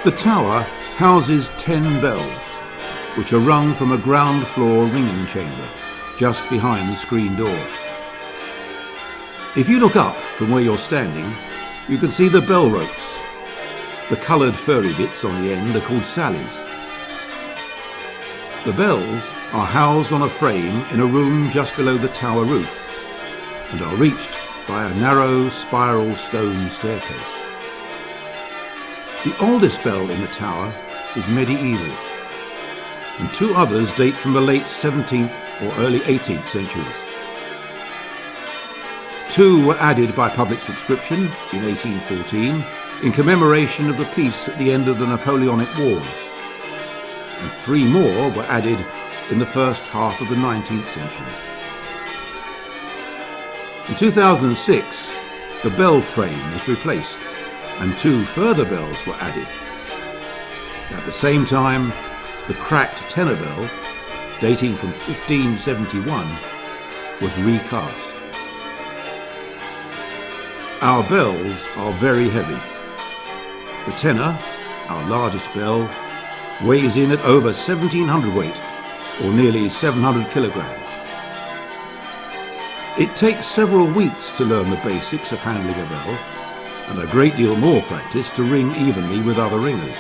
The tower houses 10 bells, which are rung from a ground floor ringing chamber just behind the screen door. If you look up from where you're standing, you can see the bell ropes. The coloured furry bits on the end are called sallies. The bells are housed on a frame in a room just below the tower roof and are reached by a narrow spiral stone staircase. The oldest bell in the tower is medieval, and 2 others date from the late 17th or early 18th centuries. 2 were added by public subscription in 1814 in commemoration of the peace at the end of the Napoleonic Wars, and 3 more were added in the first half of the 19th century. In 2006, the bell frame was replaced and 2 further bells were added. At the same time, the cracked tenor bell, dating from 1571, was recast. Our bells are very heavy. The tenor, our largest bell, weighs in at over 1,700 weight, or nearly 700 kilograms. It takes several weeks to learn the basics of handling a bell, and a great deal more practice to ring evenly with other ringers.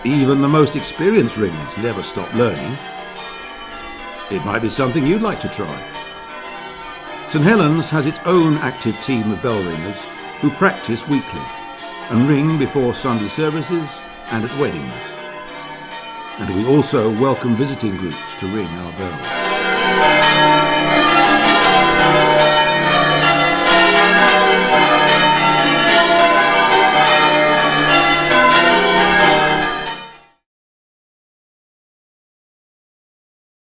Even the most experienced ringers never stop learning. It might be something you'd like to try. St Helens has its own active team of bell ringers who practice weekly and ring before Sunday services and at weddings. And we also welcome visiting groups to ring our bell.